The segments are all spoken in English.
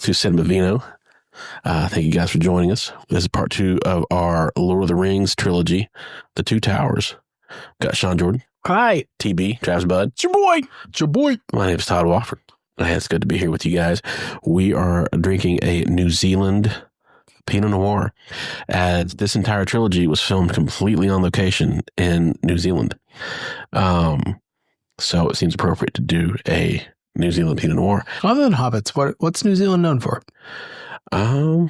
to Cinemavino. Thank you guys for joining us. This is part 2 of our Lord of the Rings trilogy, The Two Towers. Got Sean Jordan. Hi. TB, Travis Bud. It's your boy. It's your boy. My name is Todd Wofford. It's good to be here with you guys. We are drinking a New Zealand Pinot Noir, as this entire trilogy was filmed completely on location in New Zealand. So it seems appropriate to do a New Zealand Pinot Noir. Other than hobbits, what's New Zealand known for? I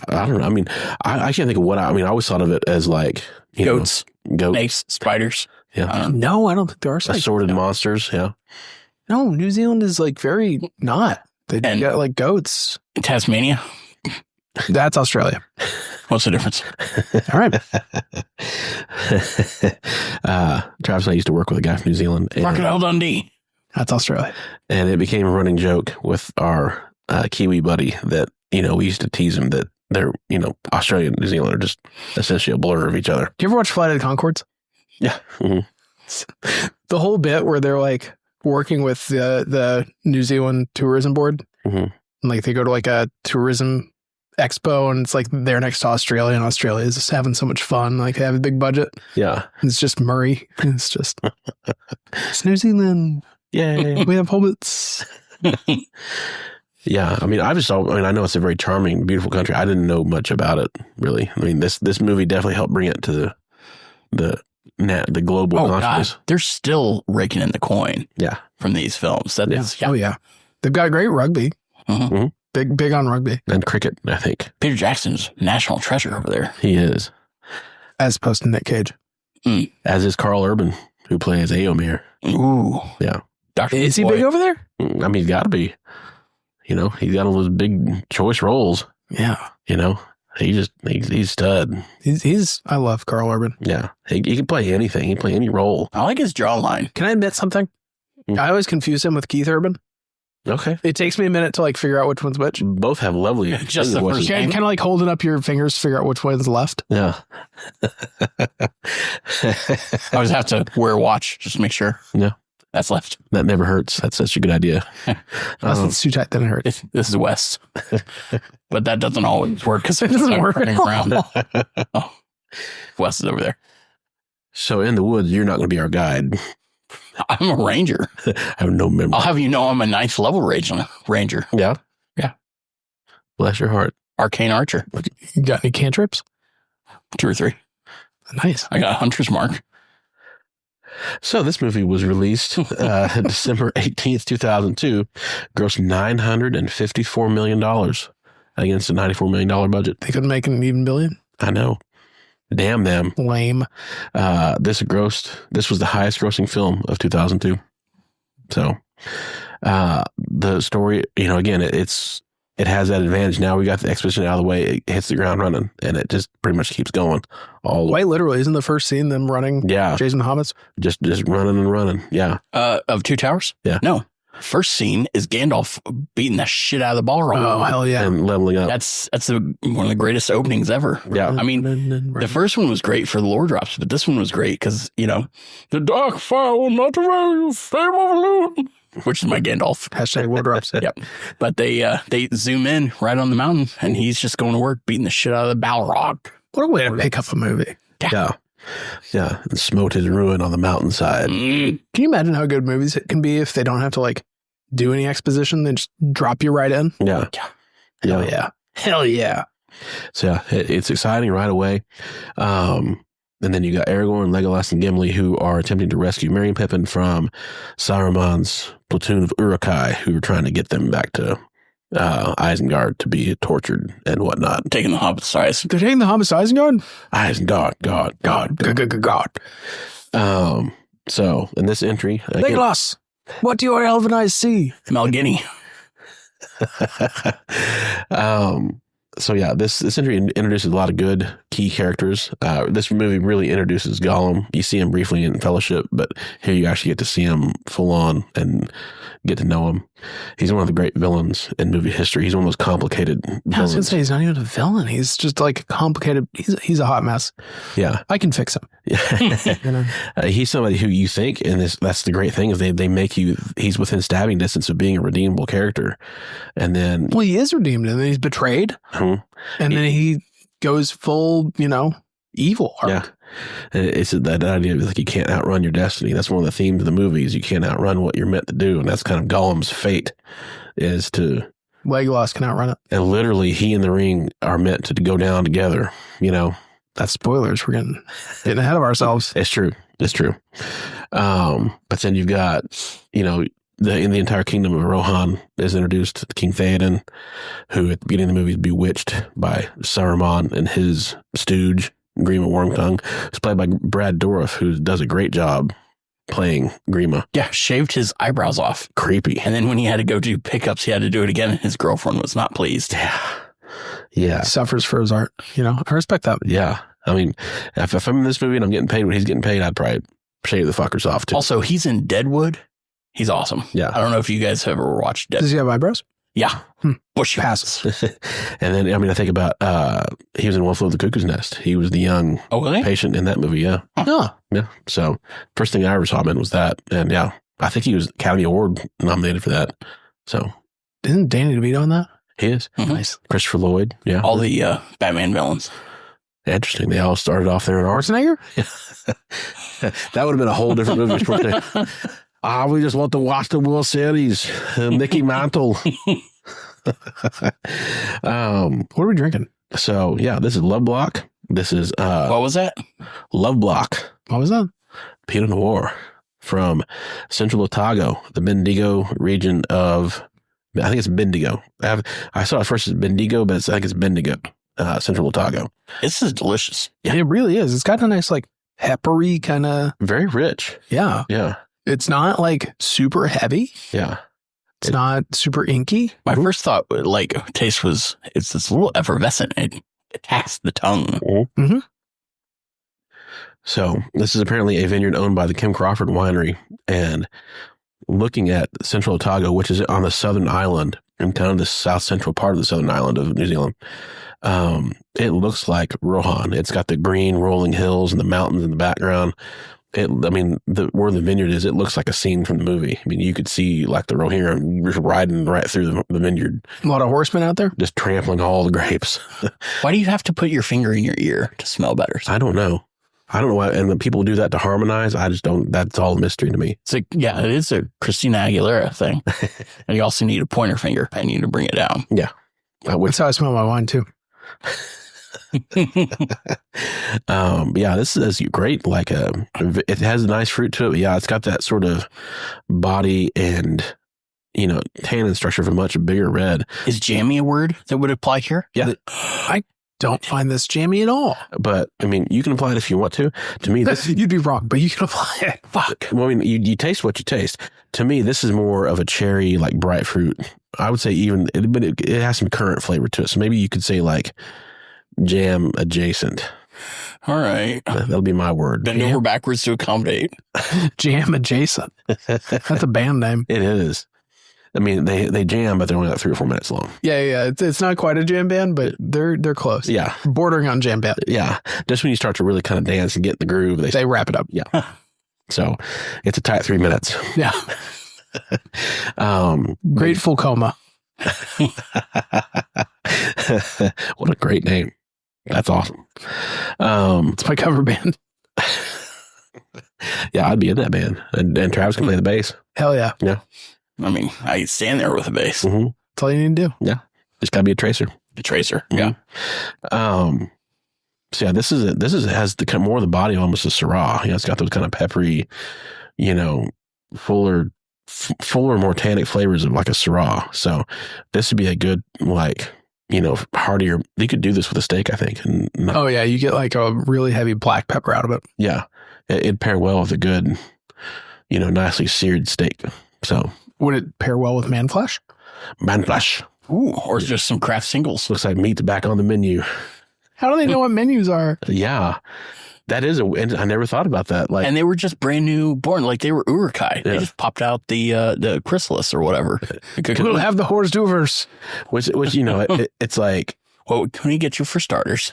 don't know. I mean, I can't think of what I always thought of it as like goats, snakes, spiders. Yeah. No, I don't think there are snakes. Assorted monsters. Yeah. No, New Zealand is like very not. They got like goats. Tasmania. That's Australia. What's the difference? All right. Travis and I used to work with a guy from New Zealand. Crocodile Dundee. That's Australia. And it became a running joke with our Kiwi buddy that, we used to tease him that they're, Australia and New Zealand are just essentially a blur of each other. Do you ever watch Flight of the Conchords? Yeah. Mm-hmm. The whole bit where they're like working with the New Zealand tourism board. Mm-hmm. And like they go to like a tourism expo and it's like they're next to Australia and Australia is just having so much fun. Like they have a big budget. Yeah. And it's just Murray. It's just, it's New Zealand. Yay. We have hobbits. Yeah. I know it's a very charming, beautiful country. I didn't know much about it, really. I mean, this movie definitely helped bring it to the global consciousness. God. They're still raking in the coin. Yeah. From these films. That is, Oh, yeah. They've got great rugby. Mm-hmm. Mm-hmm. Big on rugby. And cricket, I think. Peter Jackson's national treasure over there. He is. As opposed to Nick Cage. Mm. As is Carl Urban, who plays Éomer. Ooh. Yeah. Is he big over there? I mean, he's got to be. He's got all those big choice roles. Yeah. He's stud. I love Carl Urban. Yeah. He can play anything. He can play any role. I like his jawline. Can I admit something? I always confuse him with Keith Urban. Okay. It takes me a minute to like figure out which one's which. Both have lovely Just the voices. first name. Kind of like holding up your fingers to figure out which one is left. Yeah. I always have to wear a watch just to make sure. Yeah. That's left. That never hurts. That's such a good idea. Unless it's too tight, then it hurts. This is West. But that doesn't always work because It doesn't work. around. Oh, West is over there. So in the woods, you're not going to be our guide. I'm a ranger. I have no memory. I'll have you know I'm a 9th level ranger. Yeah? Yeah. Bless your heart. Arcane archer. You got any cantrips? 2 or 3. Nice. I got a hunter's mark. So this movie was released December 18th, 2002, grossed $954 million against a $94 million budget. They couldn't make an even billion? I know. Damn them. Lame. This was the highest grossing film of 2002. So the story, again, it has that advantage. Now we got the exposition out of the way. It hits the ground running, and it just pretty much keeps going. Quite literally, isn't the first scene them running? Yeah, Jason the Hobbits? just running and running. Yeah. Of Two Towers? Yeah. No. First scene is Gandalf beating the shit out of the Balrog. Oh, hell yeah. And leveling up. That's one of the greatest openings ever. Yeah. I mean, the first one was great for the lore drops, but this one was great because, the dark fire will not avail you, flame of illusion, which is my Gandalf. Hashtag World Drops. Yep. But they zoom in right on the mountain, and he's just going to work beating the shit out of the Balrog. What a way to pick up a movie. Yeah. Yeah. And smote his ruin on the mountainside. Mm. Can you imagine how good movies it can be if they don't have to like do any exposition? They just drop you right in. Yeah. Hell yeah. Hell yeah. So yeah, it's exciting right away. And then you got Aragorn, Legolas, and Gimli, who are attempting to rescue Merry and Pippin from Saruman's platoon of Uruk-hai, who are trying to get them back to Isengard to be tortured and whatnot. Taking the Hobbit's size. They're taking the Hobbits to Isengard? Isengard, God. So in this entry, again, Legolas, what do your elven eyes see? Malgini. So yeah, this entry introduces a lot of good key characters. This movie really introduces Gollum. You see him briefly in Fellowship, but here you actually get to see him full on and get to know him. He's one of the great villains in movie history. He's one of those complicated I was villains. gonna say he's not even a villain. He's just like a complicated. He's a hot mess. Yeah. I can fix him. You know? He's somebody who you think, and that's the great thing is they make you. He's within stabbing distance of being a redeemable character, and then Well, he is redeemed, and then he's betrayed, and then he goes full, evil arc. yeah, it's that idea of like you can't outrun your destiny. That's one of the themes of the movie is you can't outrun what you're meant to do, and that's kind of Gollum's fate is to. Legolas can outrun it. And literally, he and the ring are meant to go down together. That's spoilers. We're getting ahead of ourselves. It's true. It's true. But then you've got, in the entire kingdom of Rohan is introduced King Theoden, who at the beginning of the movie is bewitched by Saruman and his stooge, Grima Wormtongue. It's played by Brad Dourif, who does a great job playing Grima. Yeah, shaved his eyebrows off. Creepy. And then when he had to go do pickups, he had to do it again, and his girlfriend was not pleased. Yeah. He suffers for his art. I respect that. Yeah. I mean, if I'm in this movie and I'm getting paid what he's getting paid, I'd probably shave the fuckers off too. Also, he's in Deadwood. He's awesome. Yeah. I don't know if you guys have ever watched Deadwood. Does he have eyebrows? Yeah. Bushy. Passes. And then, I think about, he was in One Flew Over the Cuckoo's Nest. He was the young patient in that movie. Yeah. Oh. Yeah. So first thing I ever saw him in was that. And yeah, I think he was Academy Award nominated for that. So. Isn't Danny DeVito on that? He is. Mm-hmm. Nice. Christopher Lloyd. Yeah. All the Batman villains. Interesting. They all started off there in art. Schwarzenegger? That would have been a whole different movie. We just want to watch the World Series. Mickey Mantle. What are we drinking? So yeah, this is Love Block. This is What was that? Love Block. What was that? Pinot Noir from Central Otago, the Bendigo region of. I think it's Bendigo. I saw it first as Bendigo, but I think it's Bendigo, Central Otago. This is delicious. Yeah. It really is. It's got a nice, peppery kind of. Very rich. Yeah. Yeah. It's not super heavy. Yeah. It's not super inky. My first thought, taste was, it's this little effervescent. It attacks the tongue. Mm-hmm. So this is apparently a vineyard owned by the Kim Crawford Winery, and looking at Central Otago, which is on the southern island and kind of the south central part of the southern island of New Zealand, it looks like Rohan. It's got the green rolling hills and the mountains in the background. Where the vineyard is, it looks like a scene from the movie. I mean, you could see the Rohirrim riding right through the vineyard. A lot of horsemen out there? Just trampling all the grapes. Why do you have to put your finger in your ear to smell better? I don't know why. And the people do that to harmonize. I just don't. That's all a mystery to me. It is a Christina Aguilera thing. And you also need a pointer finger. I need to bring it down. Yeah. That's how I smell my wine too. This is great. It has a nice fruit to it. But yeah, it's got that sort of body and, tannin structure of a much bigger red. Is jammy a word that would apply here? Yeah. I don't find this jammy at all. But I mean, you can apply it if you want to. To me, you'd be wrong, but you can apply it. Fuck. Well, I mean, you taste what you taste. To me, this is more of a cherry, bright fruit. I would say it has some currant flavor to it. So maybe you could say jam adjacent. All right. That'll be my word. Bend over backwards to accommodate. Jam adjacent. That's a band name. It is. I mean, they jam, but they're only 3 or 4 minutes long. Yeah. It's not quite a jam band, but they're close. Yeah. Bordering on jam band. Yeah. Just when you start to really kind of dance and get in the groove, they wrap it up. Yeah. So it's a tight 3 minutes. Yeah. Grateful Coma. What a great name. That's awesome. It's my cover band. Yeah, I'd be in that band. And Travis can play the bass. Hell yeah. Yeah. I mean, I stand there with a bass. Mm-hmm. That's all you need to do. Yeah. Just got to be a tracer. The tracer. Mm-hmm. Yeah. So yeah, this has more of the body of almost a Syrah. It's got those kind of peppery, fuller, more tannic flavors of like a Syrah. So this would be a good, heartier. You could do this with a steak, I think. Oh yeah, you get a really heavy black pepper out of it. Yeah, it'd pair well with a good, nicely seared steak. So would it pair well with man flesh? Man flesh. Ooh, or just some craft singles. Looks like meat's back on the menu. How do they know what menus are? Yeah. That is I never thought about that. Like, and they were just brand new born, like they were Uruk-hai. Yeah. They just popped out the chrysalis or whatever. We'll have the horse duvers. which it's like, What can we get you for starters?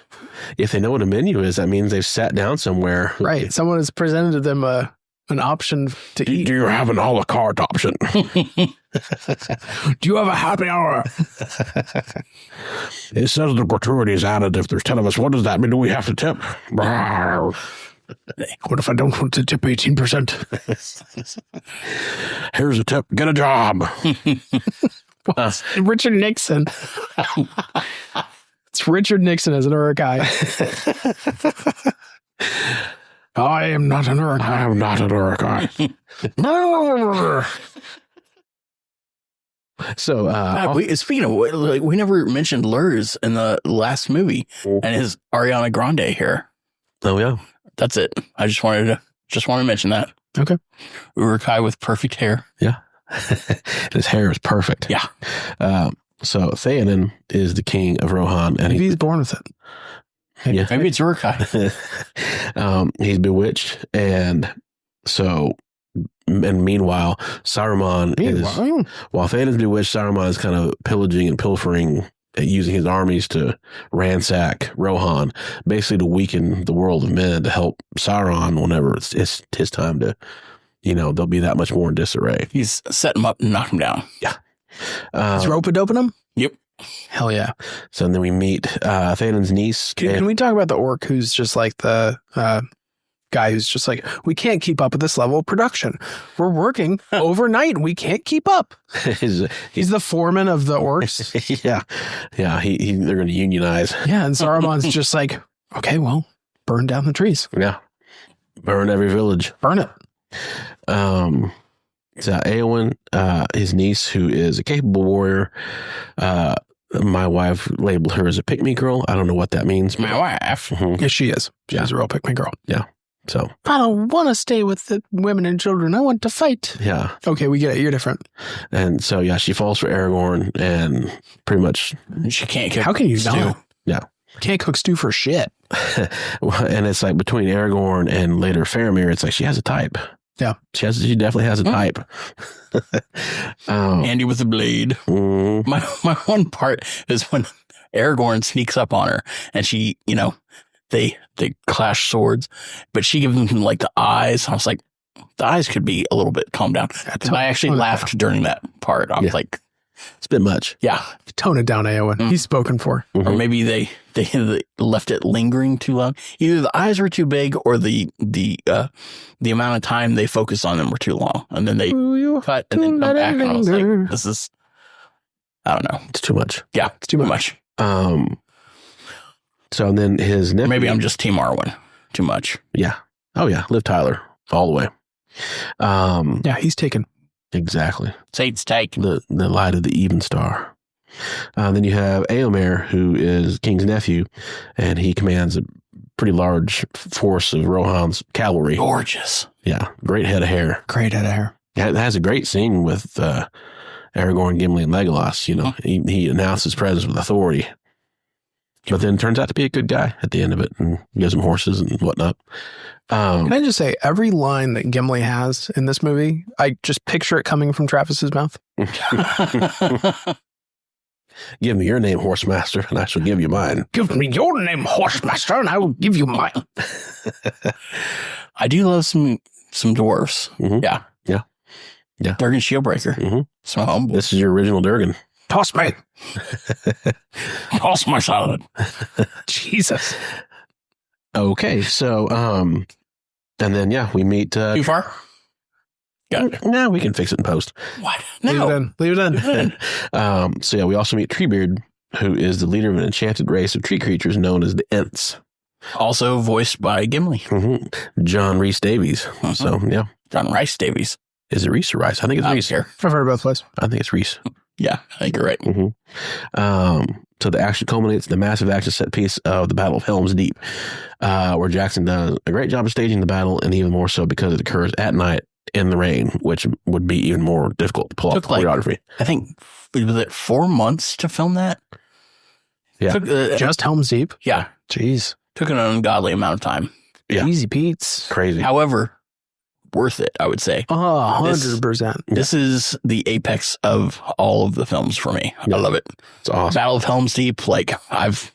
if they know what a menu is, that means they've sat down somewhere. Right. Someone has presented to them an option to eat. Do you have an a la carte option? Do you have a happy hour? It says the gratuity is added if there's 10 of us. What does that mean? Do we have to tip? What if I don't want to tip 18%? Here's a tip. Get a job. Richard Nixon. It's Richard Nixon as an Uruk-hai. I am not an Uruk-hai. I am not an Uruk-hai. So, Speaking of, like, we never mentioned Lurs in the last movie and his Ariana Grande hair. oh yeah. That's it. I just wanted to mention that. Okay. Uruk-hai with perfect hair. Yeah. His hair is perfect. Yeah. So Theoden is the king of Rohan, and Maybe he's born with it. yeah, Maybe it's Uruk-hai. he's bewitched, and meanwhile, Saruman while Theoden's bewitched, Saruman is kind of pillaging and pilfering, using his armies to ransack Rohan, basically to weaken the world of men, to help Sauron whenever it's his time to, they'll be that much more in disarray. He's set him up and knock him down. Yeah. Is rope-a-doping him? Yep. Hell yeah. So then we meet Theoden's niece. Can we talk about the orc who's just like the guy who's just like, we can't keep up with this level of production. We're working overnight. We can't keep up. He's the foreman of the orcs. Yeah. Yeah. They're going to unionize. Yeah. And Saruman's just like, okay, well, burn down the trees. Yeah. Burn every village. Burn it. So Eowyn, his niece, who is a capable warrior, my wife labeled her as a pick-me girl. I don't know what that means. My wife. Mhm. Yes, she is. She's Yeah. a real pick-me girl. So, I don't want to stay with the women and children. I want to fight. yeah. Okay, we get it. You're different. And so, yeah, she falls for Aragorn and pretty much, She can't cook How can you stew. not? Yeah. Can't cook stew for shit. and it's like between Aragorn and later Faramir, it's like she has a type. Yeah. She definitely has a type. Andy with a blade. mm, My one part is when Aragorn sneaks up on her and she, they clash swords, but she gives him like the eyes. I was like, the eyes could be a little bit calmed down. And I actually laughed during that part. I was Yeah. like, it's a bit much. yeah. Tone it down, Eowyn. He's spoken for. Or Mhm. maybe they left it lingering too long. Either the eyes were too big or the amount of time they focused on them were too long. And then they cut and then come back. And I was like, this is, I don't know. It's too much. Yeah, it's too much. So then his nephew. Maybe I'm just Team Arwen. Too much. Yeah. Oh, yeah. Liv Tyler all the way. Yeah, he's taken. Exactly. Satan's take. The light of the even star. Then you have Eomer, who is King's nephew, and he commands a pretty large force of Rohan's cavalry. Gorgeous. Yeah. Great head of hair. Great head of hair. Yeah, it has a great scene with Aragorn, Gimli, and Legolas. He announced his presence with authority. But then turns out to be a good guy at the end of it and gives him horses and whatnot. Can I just say, every line that Gimli has in this movie, I just picture it coming from Travis's mouth. Give me your name, Horsemaster, and I shall give you mine. Give me your name, Horsemaster, and I will give you mine. I do love some dwarfs. Mhm. Yeah. Yeah. Yeah. Durgan Shieldbreaker. Mhm. So humble. This is your original Durgan. Toss me. Toss my salad. Jesus. Okay, so and then we meet. Too far? Got it. No, we can fix it in post. What? Leave it No. in. Leave it in. So we also meet Treebeard, who is the leader of an enchanted race of tree creatures known as the Ents. Also voiced by Gimli. Mhm. John Rhys Davies. Mhm. So yeah, John Rice Davies. is it Rhys or Rice? I think it's I don't Rhys. care. I've heard both ways. I think it's Rhys. Yeah, I think you're right. So the action culminates in the massive action set piece of the Battle of Helm's Deep, where Jackson does a great job of staging the battle, and even more so because it occurs at night in the rain, which would be even more difficult to pull off Took like- choreography. I think, was it 4 months to film that? Yeah. Took, Just Helm's Deep? yeah. Jeez. Took an ungodly amount of time. Yeah. Easy Pete's. Crazy. However, worth it, I would say. 100%. This is the apex of all of the films for me. Yeah. I love it. It's awesome. Battle of Helm's Deep, like I've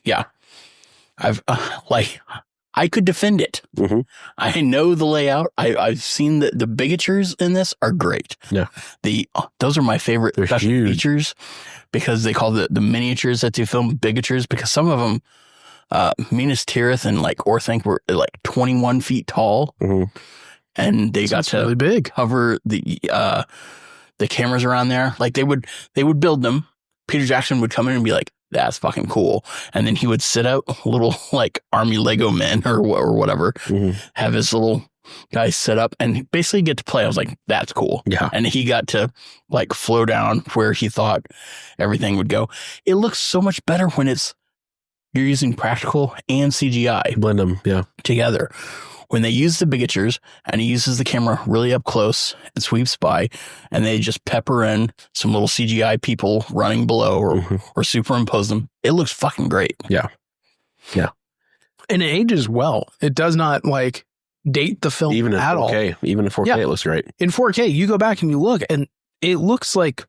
I could defend it. Mhm. I know the layout. I've seen the bigatures in this are great. Yeah. Those are my favorite They're special huge. features because they call the miniatures that they film bigatures because some of them, Minas Tirith and like Orthanc were like 21 feet tall, Mhm. and they got That's to really big. cover the cameras around there. Like they would build them. Peter Jackson would come in and be like, "That's fucking cool," and then he would sit out little like army Lego men or whatever, Mhm. have his little guys set up and basically get to play. I was like, "That's cool." Yeah. And he got to like flow down where he thought everything would go. It looks so much better when you're using practical and CGI Blend them. Yeah. together. When they use the bigatures and he uses the camera really up close and sweeps by, and they just pepper in some little CGI people running below Mhm. or superimpose them, it looks fucking great. And it ages well. It does not like date the film Even in at all. 4K. Even in 4K, Yeah. it looks great. In 4K, you go back and you look, and it looks like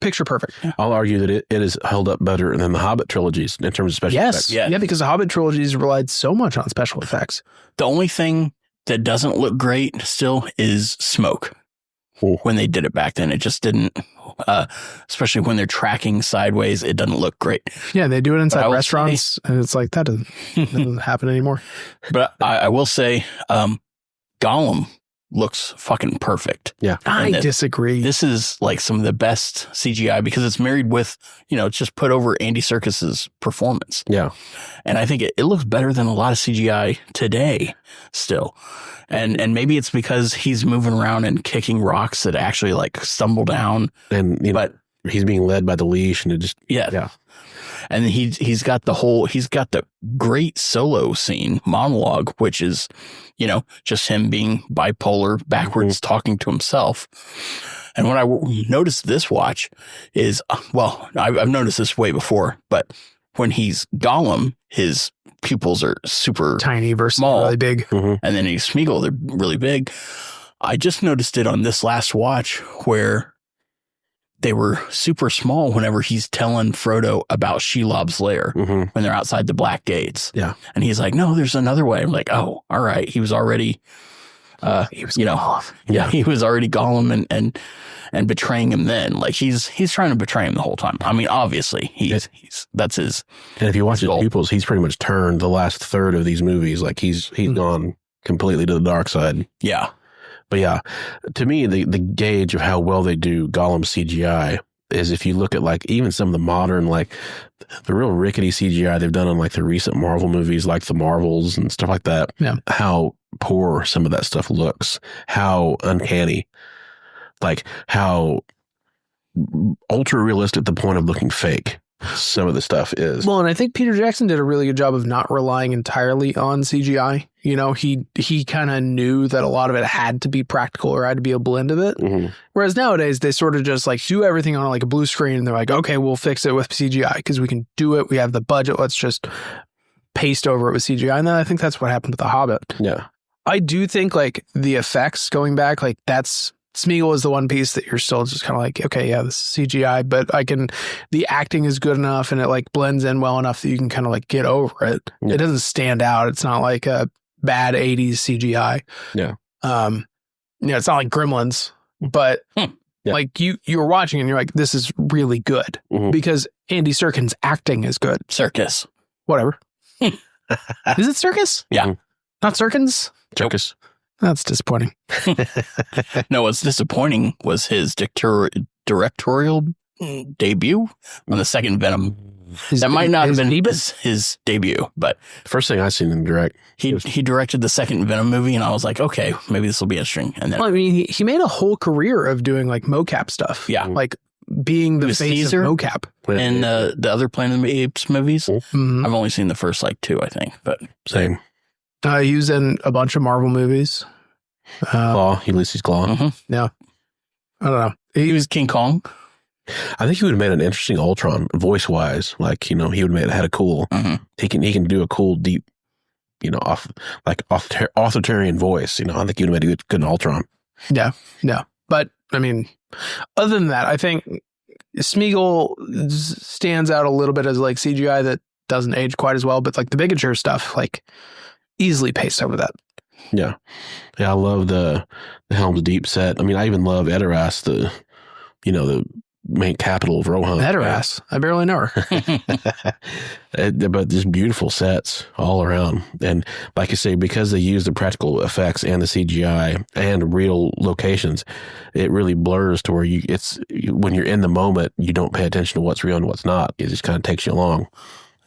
picture perfect. I'll argue that it is held up better than the Hobbit trilogies in terms of special Yes. effects. Yeah. Yeah, because the Hobbit trilogies relied so much on special effects. The only thing that doesn't look great still is smoke. Ooh. When they did it back then, it just didn't, especially when they're tracking sideways, it doesn't look great. Yeah, they do it I inside will restaurants, and it's like, that doesn't happen anymore. But I will say, Gollum looks fucking perfect. Yeah. I And disagree. This is like some of the best CGI because it's married with, it's just put over Andy Serkis's performance. Yeah. And I think it looks better than a lot of CGI today still. And maybe it's because he's moving around and kicking rocks that actually like stumble down. And, But he's being led by the leash and it just, yeah. Yeah. And he's got the great solo scene monologue, which is, just him being bipolar backwards, talking to himself. And what I noticed this watch is, I've noticed this way before, but when he's Gollum, his pupils are super tiny versus small. really big. and then he's Smeagol, they're really big. I just noticed it on this last watch where they were super small whenever he's telling Frodo about Shelob's lair Mhm. when they're outside the Black Gates. Yeah. And he's like, "No, there's another way." I'm like, "Oh, all right." He was already, He was yeah, he was already Gollum and betraying him then. Like he's trying to betray him the whole time. I mean, obviously he's that's his. And if you watch his goal. pupils, he's pretty much turned the last third of these movies. Like he's gone completely to the dark side. Yeah. But yeah, to me, the gauge of how well they do Gollum CGI is if you look at like even some of the modern, like the real rickety CGI they've done on like the recent Marvel movies, like the Marvels and stuff like that. Yeah. How poor some of that stuff looks, how uncanny, like how ultra realistic at the point of looking fake some of the stuff is. Well, and I think Peter Jackson did a really good job of not relying entirely on CGI. He kind of knew that a lot of it had to be practical or had to be a blend of it. Mhm. Whereas nowadays they sort of just like do everything on like a blue screen and they're like, okay, we'll fix it with CGI because we can do it. We have the budget. Let's just paste over it with CGI. And then I think that's what happened with The Hobbit. Yeah. I do think like the effects going back, like that's Smeagol is the one piece that you're still just kind of like, okay, yeah, this is CGI, but the acting is good enough and it like blends in well enough that you can kind of like get over it. Yeah. It doesn't stand out. It's not like a bad 80s CGI. Yeah. It's not like Gremlins, but Yeah. like you were watching and you're like, this is really good Mhm. because Andy Serkis's acting is good. Circus. Whatever. Is it Serkis? Yeah. Mhm. Not Serkins? Circus. That's disappointing. No, what's disappointing was his directorial debut on the second Venom. That might not have been his debut, but First thing I seen him direct. he directed the second Venom movie, and I was like, okay, maybe this will be interesting. And then Well, I mean, he made a whole career of doing like mocap stuff. Yeah. Like being the was face Caesar? of mocap. and the other Planet of the Apes movies, Mhm. I've only seen the first like two, I think. But Same. He was in a bunch of Marvel movies. Claw. Ulysses Claw. Mhm. I don't know. he was King Kong. I think he would have made an interesting Ultron voice wise. Like, he would have had a cool, Mhm. he can do a cool, deep, authoritarian voice. I think you'd have made a good Ultron. Yeah. But I mean, other than that, I think Smeagol stands out a little bit as like CGI that doesn't age quite as well, but like the Bigature stuff, like easily paced over that. Yeah. I love the Helm's Deep set. I mean, I even love Edoras, the main capital of Rohan. Edoras. I barely know her. But just beautiful sets all around. And like I say, because they use the practical effects and the CGI and real locations, it really blurs to where when you're in the moment, you don't pay attention to what's real and what's not. It just kind of takes you along.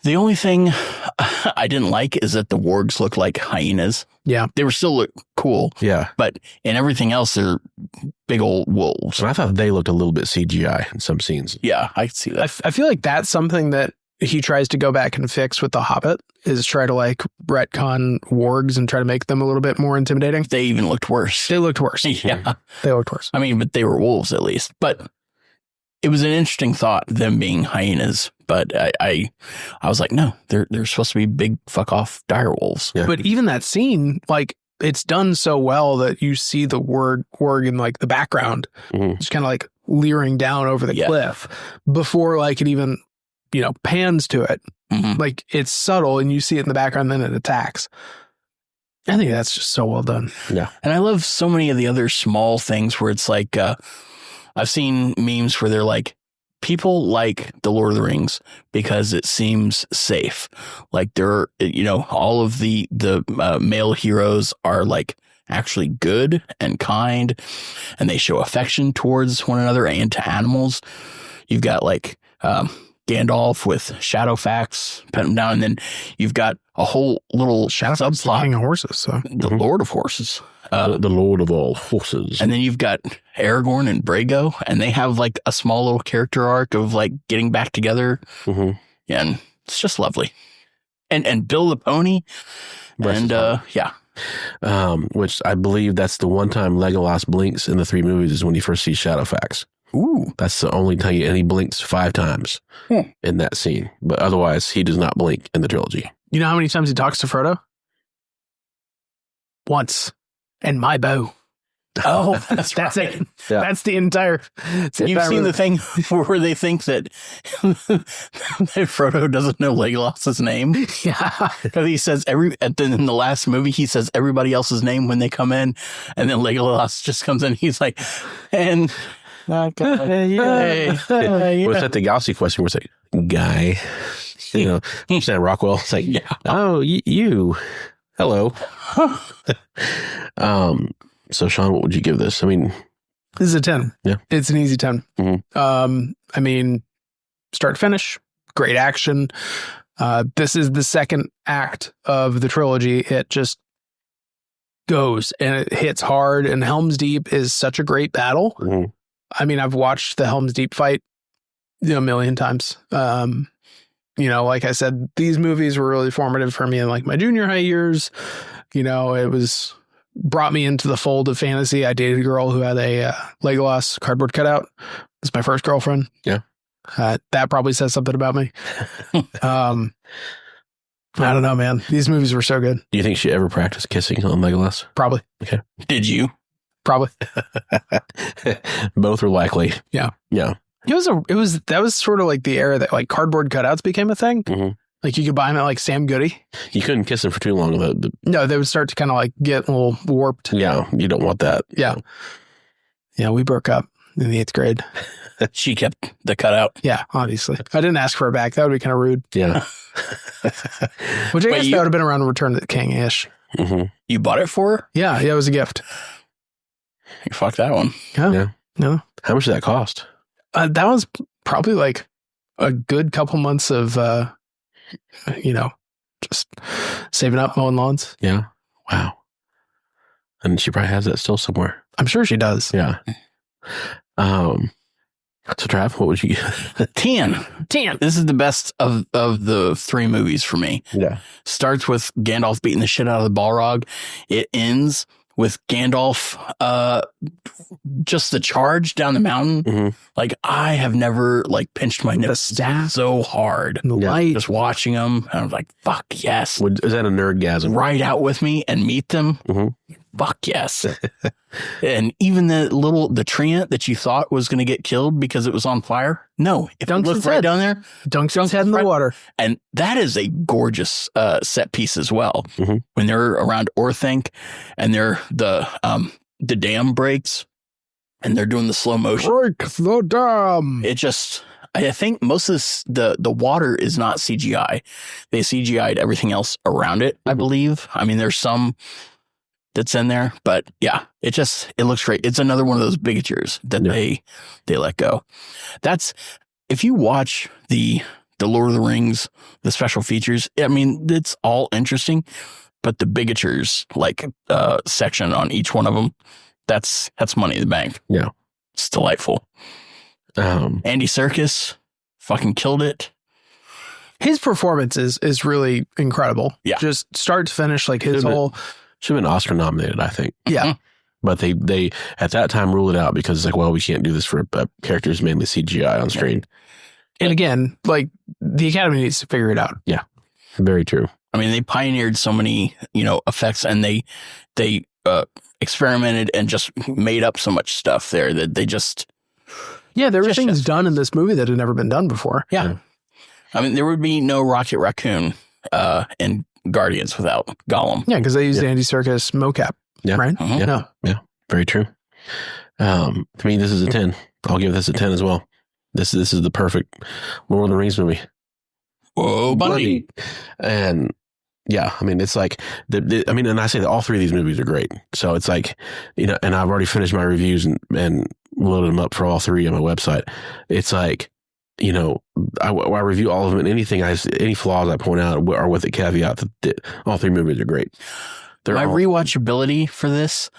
The only thing I didn't like is that the wargs look like hyenas. Yeah. They were still look cool. Yeah. But in everything else, they're big old wolves. And I thought they looked a little bit CGI in some scenes. Yeah, I can see that. I feel like that's something that he tries to go back and fix with The Hobbit, is try to like retcon wargs and try to make them a little bit more intimidating. They even looked worse. They looked worse. Yeah. They looked worse. I mean, but they were wolves at least. But it was an interesting thought, them being hyenas. But I was like, no, they're supposed to be big fuck off dire wolves. Yeah. But even that scene, like, it's done so well that you see the warg in like the background, just kind of like leering down over the cliff before like it even, pans to it. Mm-hmm. Like it's subtle and you see it in the background, then it attacks. I think that's just so well done. Yeah. And I love so many of the other small things where it's like, I've seen memes where they're like, people like The Lord of the Rings because it seems safe. Like they're, all of the male heroes are like actually good and kind, and they show affection towards one another and to animals. You've got like Gandalf with Shadowfax, pet him down, and then you've got a whole little subplot. King of horses, so The Lord of Horses. The Lord of all horses. And then you've got Aragorn and Brago, and they have like a small little character arc of like getting back together. Mm-hmm. Yeah, and it's just lovely. And Bill the Pony. Which I believe that's the one time Legolas blinks in the 3 movies is when he first sees Shadowfax. Ooh. That's the only time, and he blinks 5 times in that scene. But otherwise, he does not blink in the trilogy. You know how many times he talks to Frodo? Once. And my bow. Oh, that's it. Yeah. That's the entire. You've seen the thing where they think that Frodo doesn't know Legolas's name. Yeah. Because he says in the last movie, he says everybody else's name when they come in, and then Legolas just comes in. He's like, and Was that the Galaxy question where it's like, guy? Sam Rockwell. It's like, oh, you. Hello. So Sean, what would you give this? I mean, this is a 10. Yeah. It's an easy 10. Mm-hmm. I mean, start to finish, great action. This is the second act of the trilogy. It just goes and it hits hard, and Helm's Deep is such a great battle. Mm-hmm. I mean, I've watched the Helm's Deep fight a million times. Like I said, these movies were really formative for me in like my junior high years. It brought me into the fold of fantasy. I dated a girl who had a Legolas cardboard cutout. It's my first girlfriend. Yeah. That probably says something about me. I don't know, man. These movies were so good. Do you think she ever practiced kissing on Legolas? Probably. Okay. Did you? Probably. Both are likely. Yeah. Yeah. That was sort of like the era that like cardboard cutouts became a thing. Mm-hmm. Like you could buy them at like Sam Goody. You couldn't kiss them for too long. No, they would start to kind of like get a little warped. Yeah, you don't want that. Yeah. Yeah, we broke up in the 8th grade. She kept the cutout. Yeah, obviously. I didn't ask for her back. That would be kind of rude. Yeah. Which I guess that would have been around Return of the King-ish. Mm-hmm. You bought it for her? Yeah, it was a gift. Fuck that one. Yeah. No. How much did that cost? That was probably like a good couple months of, just saving up, mowing lawns. Yeah. Wow. And she probably has that still somewhere. I'm sure she does. Yeah. So Trav, what would you give? 10. This is the best of the 3 movies for me. Yeah. Starts with Gandalf beating the shit out of the Balrog. It ends with Gandalf, just the charge down the mountain. Mhm. Like, I have never like pinched my nipples staff. so hard. And the Yeah. light. Just watching them, and I was like, "Fuck yes!" Is that a nerdgasm? Ride out with me and meet them. Mhm. Fuck yes! And even the treant that you thought was going to get killed because it was on fire. No, if you Dunks look his right head. down there, Dunks his head in the right- water. and that is a gorgeous set piece as well. Mhm. When they're around Orthanc and the dam breaks and they're doing the slow motion. Break the dam. It just, I think most of this, the water is not CGI. They CGI'd everything else around it, I believe. I mean, there's some that's in there, but yeah, it looks great. It's another one of those bigatures that they let go. That's, if you watch the Lord of the Rings, the special features, I mean, it's all interesting, but the bigatures, like, section on each one of them, that's money in the bank. Yeah. It's delightful. Andy Serkis fucking killed it. His performance is really incredible. Yeah. Just start to finish, like his Should whole. have been Oscar nominated, I think. Yeah. But they at that time ruled it out because it's like, well, we can't do this for characters mainly CGI on screen. And again, like the Academy needs to figure it out. Very true. I mean, they pioneered so many, effects, and they experimented and just made up so much stuff there that they just. Yeah, there were Just- things done in this movie that had never been done before. Yeah. I mean, there would be no Rocket Raccoon in Guardians without Gollum. Yeah, because they used Andy Serkis mocap. Yeah. Right? Mhm. Yeah. Very true. To me, this is a 10. I'll give this a 10 as well. This is the perfect Lord of the Rings movie. Whoa, buddy. And yeah, I mean, it's like, and I say that all three of these movies are great. So it's like, and I've already finished my reviews and loaded them up for all three on my website. It's like, I review all of them, and any flaws I point out are with the caveat that all three movies are great. My rewatchability for this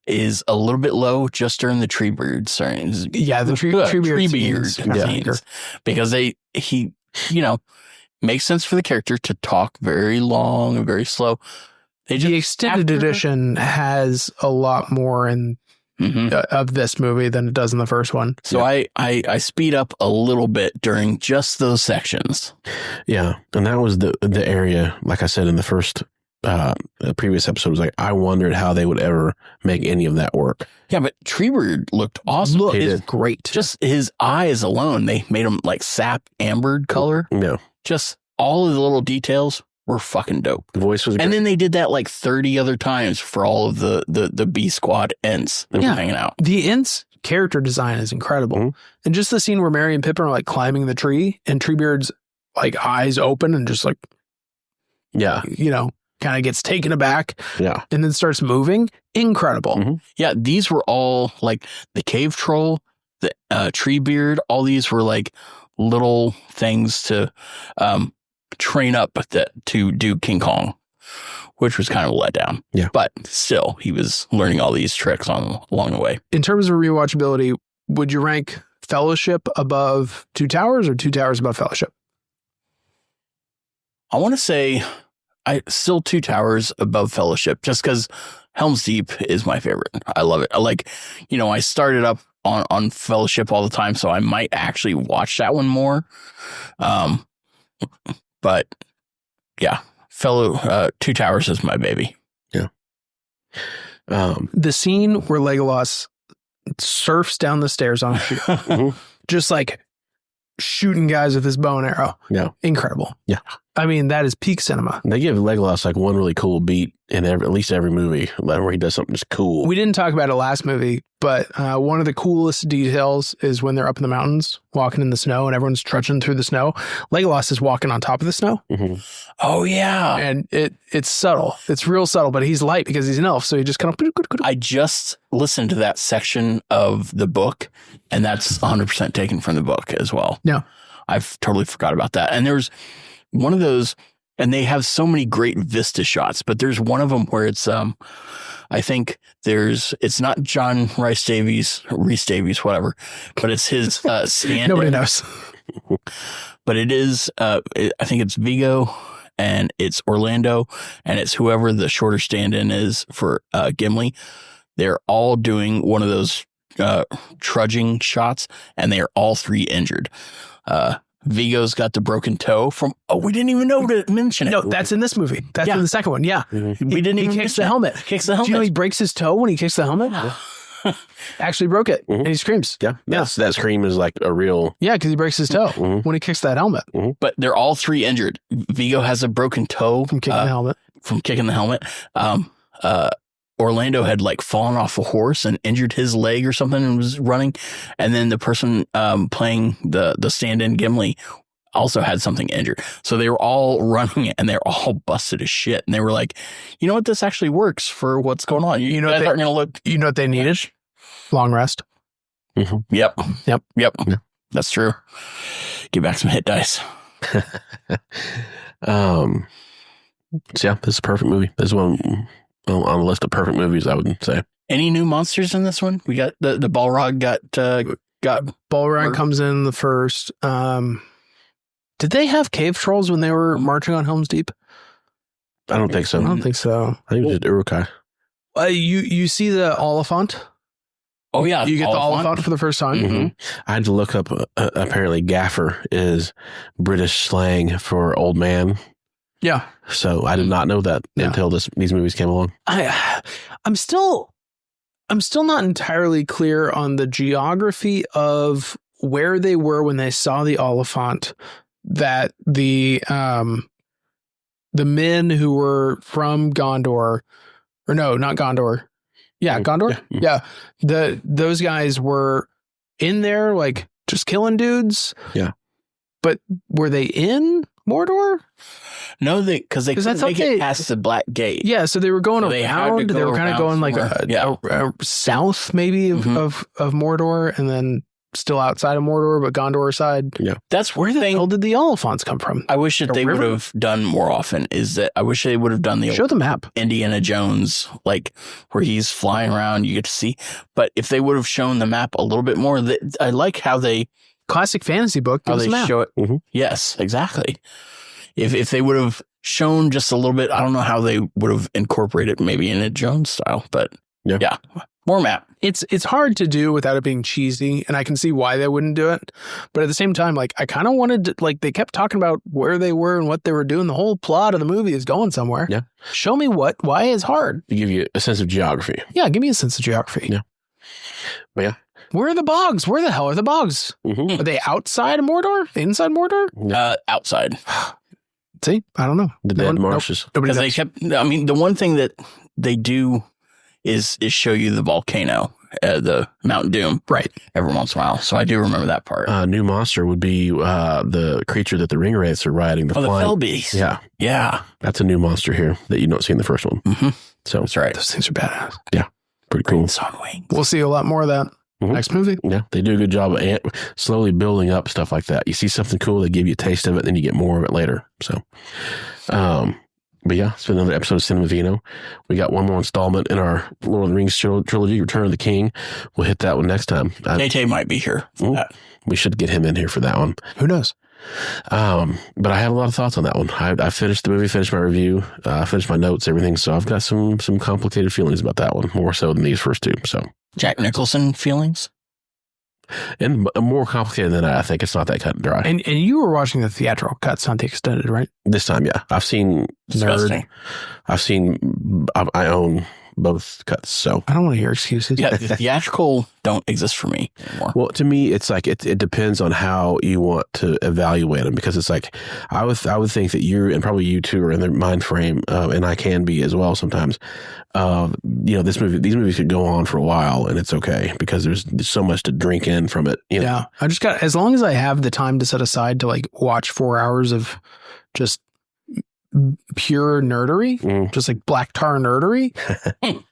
is a little bit low just during the Treebeard scenes. Yeah, the Treebeard scenes. Because he makes sense for the character to talk very long and very slow. The extended edition has a lot more of this movie than it does in the first one. So I speed up a little bit during just those sections. Yeah, and that was the area, like I said in the first previous episode, was like, I wondered how they would ever make any of that work. Yeah, but Treebeard looked awesome. It's great. Just his eyes alone, they made him like sap ambered color. Yeah, Just all of the little details were fucking dope. the voice was great. And then they did that like 30 other times for all of the B squad ents that were hanging out. The Int's character design is incredible. Mhm. And just the scene where Merry and Pippin are like climbing the tree and Treebeard's like eyes open and just like, yeah, kind of gets taken aback yeah, and then starts moving. Incredible. Mhm. Yeah, these were all like the cave troll, the Treebeard. All these were like little things to train up to do King Kong, which was kind of a letdown. Yeah. But still, he was learning all these tricks along the way. In terms of rewatchability, would you rank Fellowship above Two Towers or Two Towers above Fellowship? I want to say still Two Towers above Fellowship, just because Helm's Deep is my favorite. I love it. I started up on Fellowship all the time, so I might actually watch that one more. But yeah, Two Towers is my baby. yeah. The scene where Legolas surfs down the stairs on a shoe, Mhm. just like shooting guys with his bow and arrow. Yeah. Incredible. Yeah. I mean, that is peak cinema. They give Legolas like one really cool beat in at least every movie, where he does something just cool. We didn't talk about it last movie, but one of the coolest details is when they're up in the mountains, walking in the snow, and everyone's trudging through the snow. Legolas is walking on top of the snow, Mhm. Oh yeah. and it's subtle. It's real subtle, but he's light because he's an elf, so he just kind of. I just listened to that section of the book, and that's 100% taken from the book as well. Yeah. I've totally forgot about that. And there's one of those, and they have so many great vista shots, but there's one of them where it's, I think it's not John Rhys Davies, whatever, but it's his stand. Nobody knows. But it is, I think it's Vigo and it's Orlando, and it's whoever the shorter stand-in is for Gimli. They're all doing one of those trudging shots, and they are all three injured. Vigo's got the broken toe from. Oh, we didn't even know to mention it. No, that's in this movie. That's in the second one. Yeah, we didn't even. He kicks the helmet. Kicks the helmet. Do you know he breaks his toe when he kicks the helmet? Actually broke it, and he screams. Yeah, that scream is like a real. Yeah, because he breaks his toe when he kicks that helmet. But they're all three injured. Vigo has a broken toe From kicking the helmet. From kicking the helmet. Orlando had like fallen off a horse and injured his leg or something and was running. And then the person playing the stand-in Gimli also had something injured. So they were all running and they're all busted as shit. And they were like, you know what? This actually works for what's going on. You know guys aren't going to look. You know what they needed? Long rest. Yep. That's true. Get back some hit dice. So yeah, this is a perfect movie. This is one on the list of perfect movies, I would say. Any new monsters in this one? We got the Balrog got Balrog comes in the first. Did they have cave trolls when they were marching on Helm's Deep? I don't think so. I don't think so. I think it was just Uruk-hai. You see the Oliphant? Oh yeah, you get the Oliphant for the first time. I had to look up. Apparently, gaffer is British slang for old man. Yeah. So I did not know that until these movies came along. I'm still not entirely clear on the geography of where they were when they saw the Oliphant. That the men who were from Gondor, or no, not Gondor. Yeah, Gondor. Yeah. Those guys were in there, like just killing dudes. Yeah. But were they in Mordor? No, because they couldn't make it past the Black Gate. Yeah, so they were going around. They were kind of going like a south, maybe of Mordor, and then still outside of Mordor, but Gondor side. Yeah, that's where the hell did the Oliphants come from? I wish that they would have done more often. I wish they would have done show the map Indiana Jones, like where he's flying around, you get to see. But if they would have shown the map a little bit more, I like how they classic fantasy book. How they show it. Yes, exactly. If they would have shown just a little bit, I don't know how they would have incorporated maybe in a Jones style, but yeah, more map. It's hard to do without it being cheesy, and I can see why they wouldn't do it. But at the same time, like I kind of wanted to, like they kept talking about where they were and what they were doing. The whole plot of the movie is going somewhere. Yeah. Show me why it's hard. To give you a sense of geography. Yeah, give me a sense of geography. Yeah. But yeah. Where are the bogs? Where the hell are the bogs? Are they outside of Mordor? Inside Mordor? Outside. See, I don't know. The dead marshes. Because they kept. I mean, the one thing that they do is show you the volcano, the Mount Doom, right? Every once in a while. So I do remember that part. New monster would be the creature that the ring wraiths are riding. The fell beast. Yeah. That's a new monster here that you don't see in the first one. So that's right. Those things are badass. Yeah, pretty cool. On wings. We'll see a lot more of that. Next movie. Yeah, they do a good job of slowly building up stuff like that. You see something cool, they give you a taste of it, then you get more of it later. So, but yeah, it's been another episode of Cinemavino. We got one more installment in our Lord of the Rings trilogy, Return of the King. We'll hit that one next time. Tay might be here. We should get him in here for that one. Who knows? But I have a lot of thoughts on that one. I finished the movie, finished my review, finished my notes, everything. So I've got some complicated feelings about that one, more so than these first two. So. Jack Nicholson feelings? And more complicated than that, I think. It's not that cut and dry. And you were watching the theatrical cuts, not the extended, right? This time, yeah. I've seen Disgusting. I own both cuts, so. I don't want to hear excuses. Yeah, the theatrical don't exist for me anymore. Well, to me, it's like, it depends on how you want to evaluate them, because it's like, I would think that you, and probably you too, are in the mind frame, and I can be as well sometimes, these movies could go on for a while and it's okay, because there's so much to drink in from it. Yeah. I just got, as long as I have the time to set aside to like watch 4 hours of just pure nerdery, just like black tar nerdery,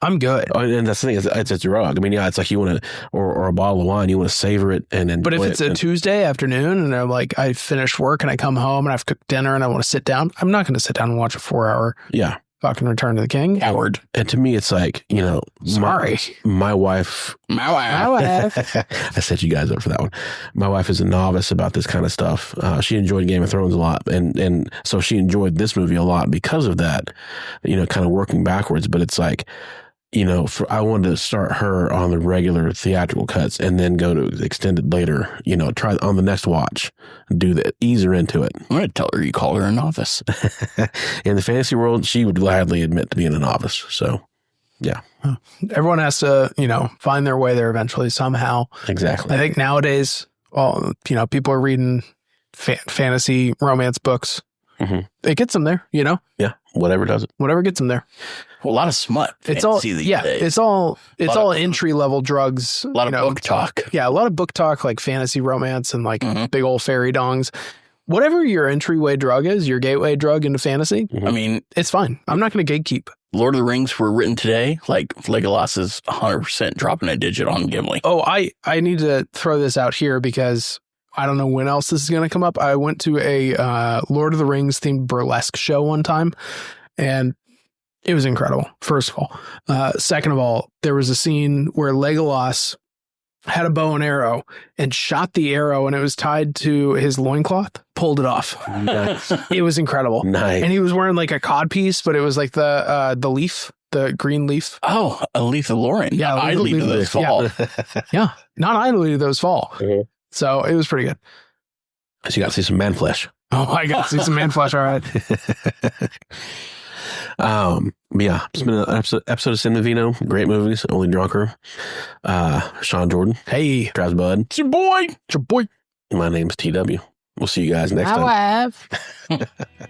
I'm good. Oh, and that's the thing, it's a drug. I mean, yeah, it's like you want to, or a bottle of wine, you want to savor it and then. But if it's a Tuesday afternoon and I'm like, I finished work and I come home and I've cooked dinner and I want to sit down, I'm not going to sit down and watch a 4 hour. Yeah. fucking Return of the King. Coward. And to me, it's like, you know, Sorry. my wife. I set you guys up for that one. My wife is a novice about this kind of stuff. She enjoyed Game of Thrones a lot. And so she enjoyed this movie a lot because of that, you know, kind of working backwards. But it's like, you know, I wanted to start her on the regular theatrical cuts and then go to extended later, you know, try on the next watch, do that, ease her into it. I'm going to tell her you call her a novice. In the fantasy world, she would gladly admit to being a novice. So, yeah. Everyone has to, you know, find their way there eventually somehow. Exactly. I think nowadays, well, you know, people are reading fantasy romance books. Mm-hmm. It gets them there, you know? Yeah. Whatever does it. Whatever gets them there. Well, a lot of smut. It's all, these yeah, days. it's all entry level drugs. A lot of book talk. Yeah, a lot of book talk, like fantasy romance and like big old fairy dongs. Whatever your entryway drug is, your gateway drug into fantasy, I mean, it's fine. I'm not going to gatekeep. Lord of the Rings were written today. Like Legolas is 100% dropping a digit on Gimli. Oh, I need to throw this out here because I don't know when else this is going to come up. I went to a Lord of the Rings themed burlesque show one time, and it was incredible, first of all. Second of all, there was a scene where Legolas had a bow and arrow and shot the arrow, and it was tied to his loincloth, pulled it off. Nice. It was incredible. Nice. And he was wearing like a codpiece, but it was like the leaf, the green leaf. Oh, a leaf of Lauren. Yeah, idly do those fall. Yeah, not idly do those fall. Mhm. So it was pretty good. So you got to see some man flesh. Oh, I got to see some man flesh. All right. Yeah, it's been an episode of Cinemavino. Great movies, Only Drunker. Sean Jordan, Hey, Travis Bud. It's your boy. it's your boy. My name's TW. We'll see you guys next time. Have.